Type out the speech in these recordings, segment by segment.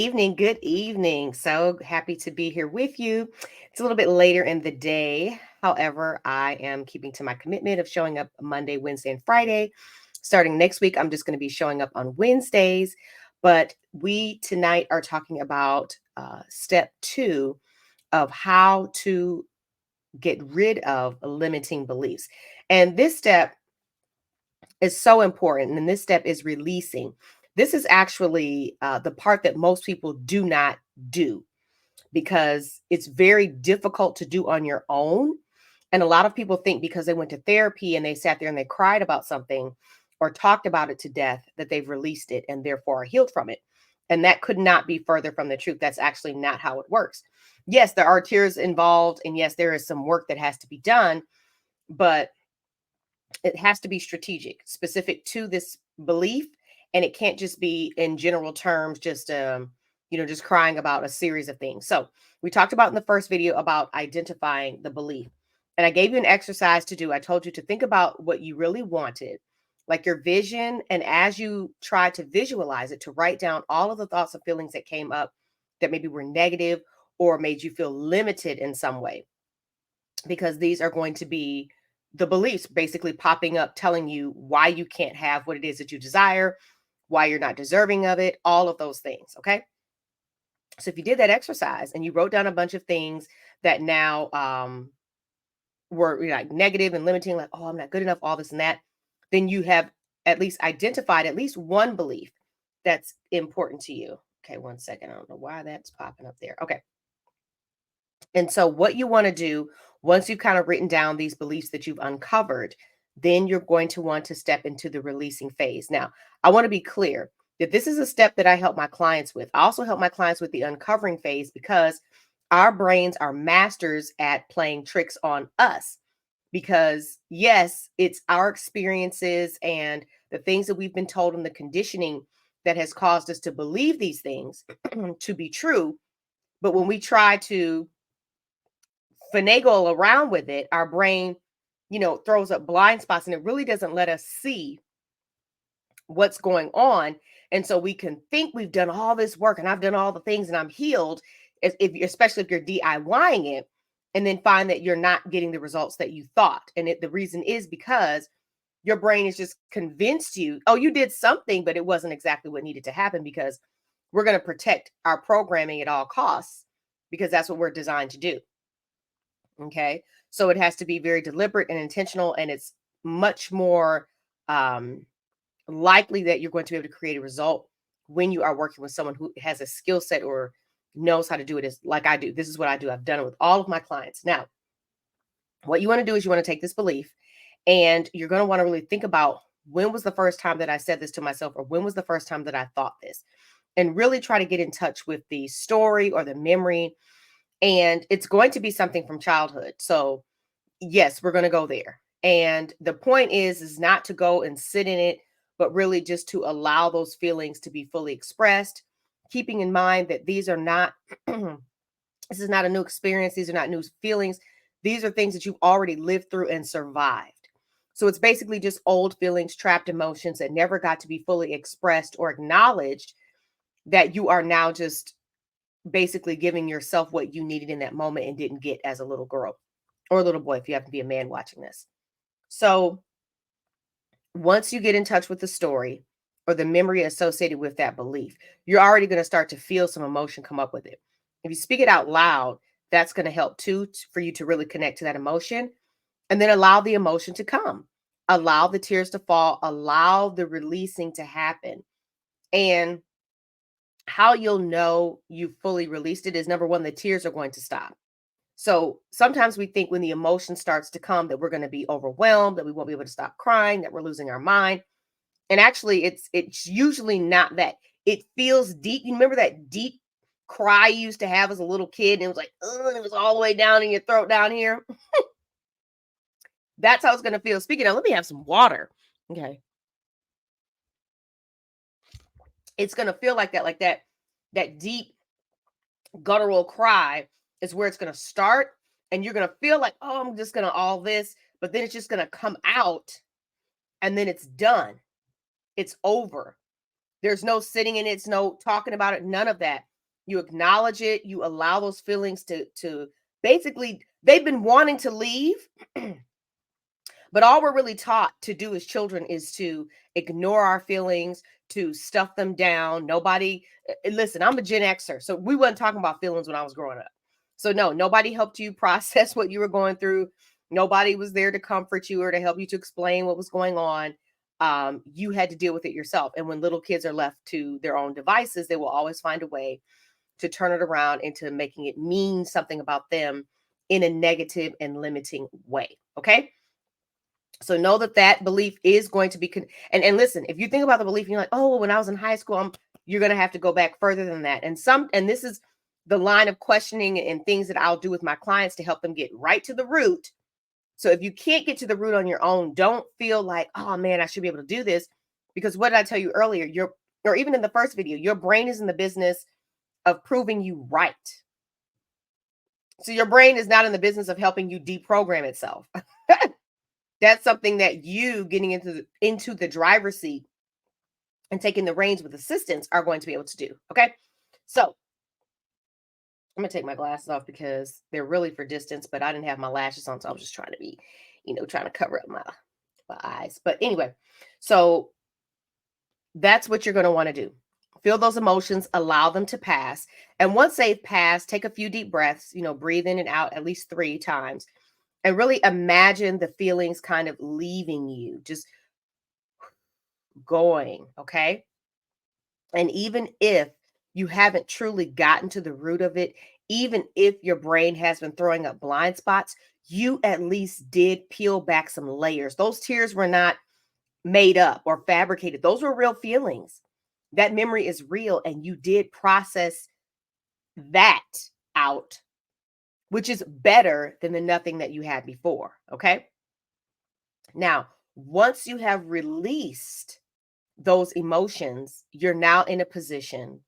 evening. Good evening. So happy to be here with you. It's a little bit later in the day. However, I am keeping to my commitment of showing up Monday, Wednesday, and Friday. Starting next week, I'm just going to be showing up on Wednesdays. But we tonight are talking about step two of how to get rid of limiting beliefs. And this step is so important. And this step is releasing. This is actually the part that most people do not do because it's very difficult to do on your own. And a lot of people think because they went to therapy and they sat there and they cried about something or talked about it to death that they've released it and therefore are healed from it. And that could not be further from the truth. That's actually not how it works. Yes, there are tears involved. And yes, there is some work that has to be done. But it has to be strategic, specific to this belief, and it can't just be in general terms, just just crying about a series of things. So we talked about in the first video about identifying the belief, and I gave you an exercise to do. I told you to think about what you really wanted, like your vision, and as you try to visualize it, to write down all of the thoughts and feelings that came up that maybe were negative or made you feel limited in some way, because these are going to be the beliefs basically popping up telling you why you can't have what it is that you desire, why you're not deserving of it, all of those things. Okay. So if you did that exercise and you wrote down a bunch of things that now were like negative and limiting, like, oh, I'm not good enough, all this and that, then you have at least identified at least one belief that's important to you. Okay, one second. I don't know why that's popping up there. Okay. And so, what you want to do once you've kind of written down these beliefs that you've uncovered, then you're going to want to step into the releasing phase. Now, I want to be clear that this is a step that I help my clients with. I also help my clients with the uncovering phase because our brains are masters at playing tricks on us. Because, yes, it's our experiences and the things that we've been told in the conditioning that has caused us to believe these things to be true. But when we try to finagle around with it, our brain, throws up blind spots and it really doesn't let us see what's going on. And so we can think we've done all this work and I've done all the things and I'm healed, especially if you're DIYing it, and then find that you're not getting the results that you thought. And the reason is because your brain is just convinced you, oh, you did something, but it wasn't exactly what needed to happen, because we're going to protect our programming at all costs because that's what we're designed to do. Okay. So it has to be very deliberate and intentional, and it's much more um, likely that you're going to be able to create a result when you are working with someone who has a skill set or knows how to do it as like I do. This is what I do. I've done it with all of my clients. Now, what you want to do is you want to take this belief and you're going to want to really think about, when was the first time that I said this to myself, or when was the first time that I thought this, and really try to get in touch with the story or the memory. And it's going to be something from childhood. So yes, we're going to go there. And the point is not to go and sit in it, but really just to allow those feelings to be fully expressed, keeping in mind that these are not, this is not a new experience. These are not new feelings. These are things that you've already lived through and survived. So it's basically just old feelings, trapped emotions that never got to be fully expressed or acknowledged, that you are now just basically giving yourself what you needed in that moment and didn't get as a little girl or a little boy, if you have to be a man watching this. So once you get in touch with the story or the memory associated with that belief, you're already going to start to feel some emotion come up with it. If you speak it out loud, that's going to help too, for you to really connect to that emotion, and then allow the emotion to come, allow the tears to fall, allow the releasing to happen. And how you'll know you fully released it is, number one, the tears are going to stop. So sometimes we think when the emotion starts to come that we're going to be overwhelmed, that we won't be able to stop crying, that we're losing our mind. And actually it's usually not that. It feels deep. You remember that deep cry you used to have as a little kid, and it was like, and it was all the way down in your throat down here. That's how it's going to feel. Speaking of, let me have some water. Okay. It's going to feel like that deep guttural cry is where it's going to start, and you're going to feel like, oh, I'm just going to all this, but then it's just going to come out, and then it's done. It's over. There's no sitting in it, it's no talking about it, none of that. you acknowledge it, you allow those feelings to basically, they've been wanting to leave. But all we're really taught to do as children is to ignore our feelings, to stuff them down. Nobody, listen, I'm a Gen Xer, so we wasn't talking about feelings when I was growing up. So no, nobody helped you process what you were going through. Nobody was there to comfort you or to help you to explain what was going on. You had to deal with it yourself. And when little kids are left to their own devices, they will always find a way to turn it around into making it mean something about them in a negative and limiting way. Okay. So know that that belief is going to be and listen, if you think about the belief and you're like, oh, well, when I was in high school, you're going to have to go back further than that. And this is the line of questioning and things that I'll do with my clients to help them get right to the root. So if you can't get to the root on your own, don't feel like, oh man, I should be able to do this, because what did I tell you earlier? Or even in the first video, your brain is in the business of proving you right. So your brain is not in the business of helping you deprogram itself. That's something that you getting into the driver's seat and taking the reins with assistance are going to be able to do. Okay. So I'm gonna take my glasses off because they're really for distance, but I didn't have my lashes on, so I was just trying to be, trying to cover up my eyes. But anyway, so that's what you're going to want to do. Feel those emotions, allow them to pass. And once they've passed, take a few deep breaths, breathe in and out at least 3 times. And really imagine the feelings kind of leaving you, just going, okay? And even if you haven't truly gotten to the root of it, even if your brain has been throwing up blind spots, you at least did peel back some layers. Those tears were not made up or fabricated. Those were real feelings. That memory is real, and you did process that out, which is better than the nothing that you had before. Okay. Now, once you have released those emotions, you're now in a position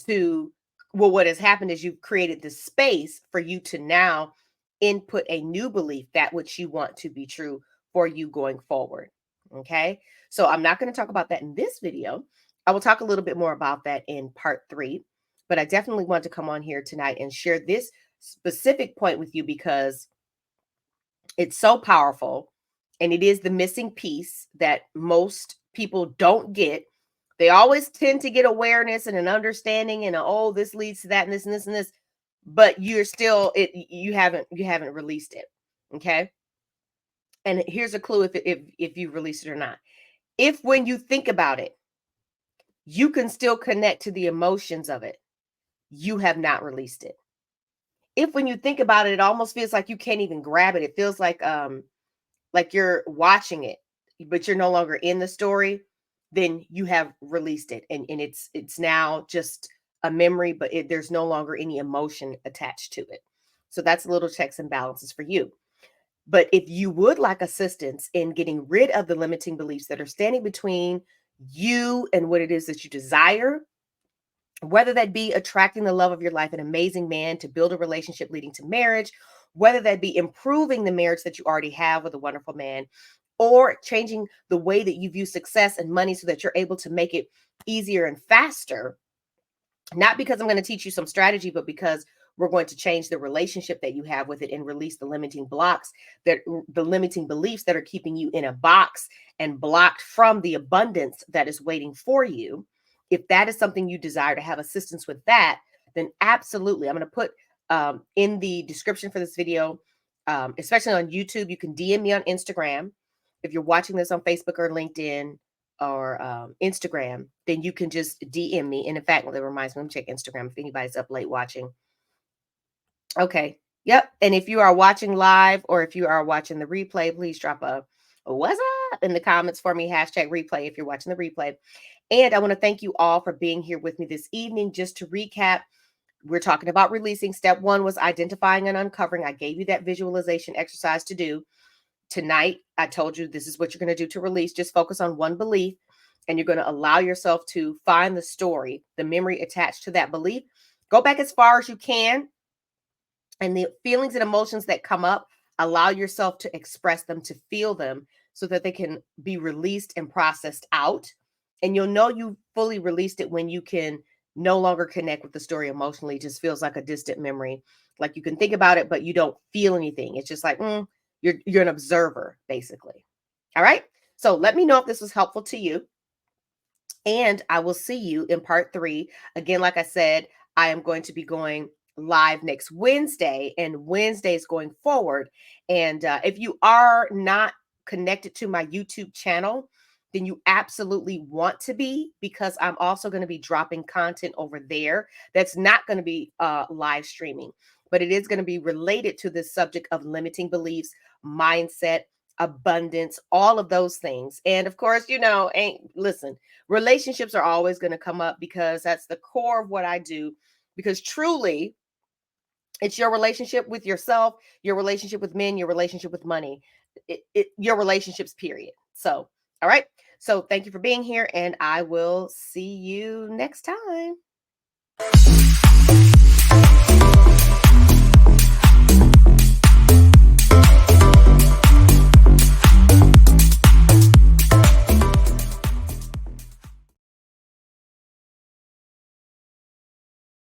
to, well, what has happened is you've created the space for you to now input a new belief, that which you want to be true for you going forward. Okay. So I'm not going to talk about that in this video. I will talk a little bit more about that in part 3, but I definitely want to come on here tonight and share this specific point with you because it's so powerful, and it is the missing piece that most people don't get. They always tend to get awareness and an understanding and oh, this leads to that and this and this and this, but you're still you haven't released it. Okay. And here's a clue if you release it or not. If when you think about it, you can still connect to the emotions of it, you have not released it. If when you think about it, it almost feels like you can't even grab it. It feels like you're watching it, but you're no longer in the story, then you have released it. And it's now just a memory, but there's no longer any emotion attached to it. So that's a little checks and balances for you. But if you would like assistance in getting rid of the limiting beliefs that are standing between you and what it is that you desire, whether that be attracting the love of your life, an amazing man to build a relationship leading to marriage, whether that be improving the marriage that you already have with a wonderful man, or changing the way that you view success and money so that you're able to make it easier and faster, not because I'm going to teach you some strategy, but because we're going to change the relationship that you have with it and release the limiting blocks, that the limiting beliefs that are keeping you in a box and blocked from the abundance that is waiting for you. If that is something you desire to have assistance with that, then absolutely. I'm going to put in the description for this video, especially on YouTube, you can DM me on Instagram. If you're watching this on Facebook or LinkedIn or Instagram, then you can just DM me. And in fact, that reminds me, let me check Instagram if anybody's up late watching. Okay. Yep. And if you are watching live or if you are watching the replay, please drop a what's up in the comments for me, #replay if you're watching the replay. And I want to thank you all for being here with me this evening. Just to recap, we're talking about releasing. Step 1 was identifying and uncovering. I gave you that visualization exercise to do. Tonight, I told you this is what you're going to do to release. Just focus on one belief, and you're going to allow yourself to find the story, the memory attached to that belief. Go back as far as you can. And the feelings and emotions that come up, allow yourself to express them, to feel them, so that they can be released and processed out. And you'll know you fully released it when you can no longer connect with the story emotionally. It just feels like a distant memory. Like you can think about it, but you don't feel anything. It's just like you're an observer, basically. All right. So let me know if this was helpful to you. And I will see you in part 3. Again, like I said, I am going to be going live next Wednesday and Wednesdays going forward. And if you are not connected to my YouTube channel, then you absolutely want to be, because I'm also going to be dropping content over there that's not going to be live streaming, but it is going to be related to this subject of limiting beliefs, mindset, abundance, all of those things. And of course, ain't listen, relationships are always going to come up because that's the core of what I do. Because truly, it's your relationship with yourself, your relationship with men, your relationship with money, your relationships, period. So, all right. So, thank you for being here, and I will see you next time.